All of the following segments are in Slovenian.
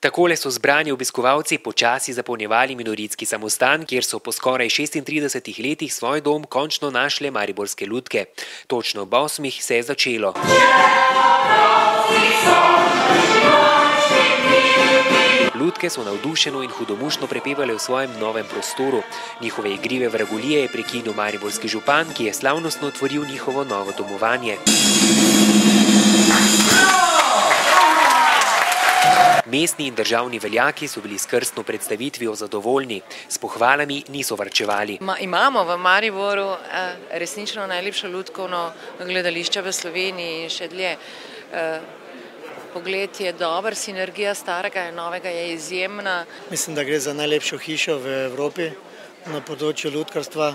Takole so zbrani obiskovalci počasi zapolnjevali Minoritski samostan, kjer so po skoraj 36 letih svoj dom končno našle mariborske lutke. Točno ob 8 se je začelo. Lutke so navdušeno in hudomušno prepevale v svojem novem prostoru. Njihove igrive vragolije je prekinil mariborski župan, ki je slavnostno otvoril njihovo novo domovanje. Mestni in državni veljaki so bili s krstno predstavitvijo zadovoljni. S pohvalami niso varčevali. Imamo v Mariboru resnično najlepše lutkovno gledališče v Sloveniji in še dlje. Pogled je dober, sinergija starega in novega je izjemna. Mislim, da gre za najlepšo hišo v Evropi na področju lutkarstva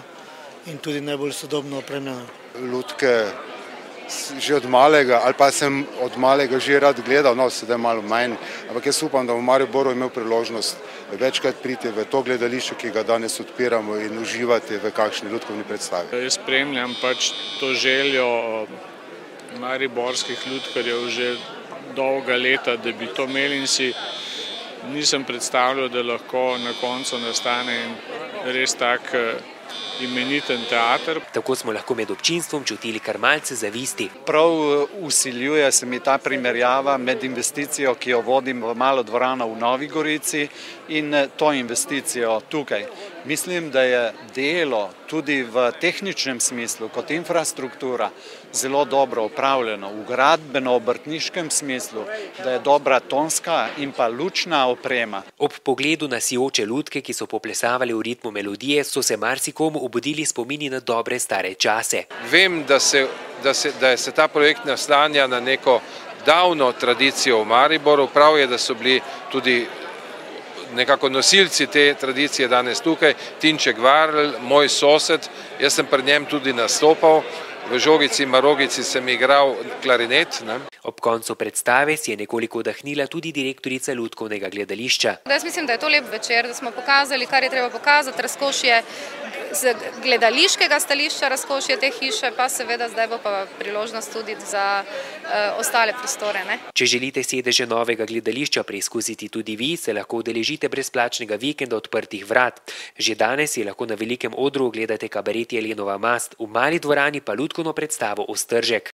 in tudi najbolj sodobno opremljeno. Lutke že od malega, ali pa sem od malega že rad gledal, no sedaj malo manj, ampak jaz upam, da v Mariboru imel priložnost večkrat priti v to gledališče, ki ga danes odpiramo, in uživati v kakšni lutkovni predstavi. Jaz spremljam pač to željo mariborskih lutkarjev že dolga leta, da bi to imeli, in si nisem predstavljal, da lahko na koncu nastane res tak imeniten teater. Tako smo lahko med občinstvom čutili kar malce zavisti. Prav vsiljuje se mi ta primerjava med investicijo, ki jo vodim v malo dvorano v Novi Gorici, in to investicijo tukaj. Mislim, da je delo tudi v tehničnem smislu kot infrastruktura zelo dobro upravljeno, v gradbeno-obrtniškem smislu, da je dobra tonska in pa lučna oprema. Ob pogledu na sijoče lutke, ki so poplesavali v ritmu melodije, so se marsikomu obudili spomini na dobre stare čase. Vem, da se ta projekt naslanja na neko davno tradicijo v Mariboru. Prav je, da so bili tudi nekako nosilci te tradicije danes tukaj. Tinček Varl, moj sosed, jaz sem pri njem tudi nastopal. V Žogici, Marogici sem igral klarinet. Ob koncu predstave si je nekoliko odahnila tudi direktorica lutkovnega gledališča. Jaz mislim, da je to lep večer, da smo pokazali, kar je treba pokazati, razkošje z gledališkega stališča, razkošje te hiše, pa seveda zdaj bo pa priložnost tudi za ostale prostore. Če želite sedeže novega gledališča preizkusiti tudi vi, se lahko udeležite brezplačnega vikenda odprtih vrat. Že danes je lahko na velikem odru ogledate kabaret Jelenova mast, v mali dvorani pa lutkovno predstavo Ostržek.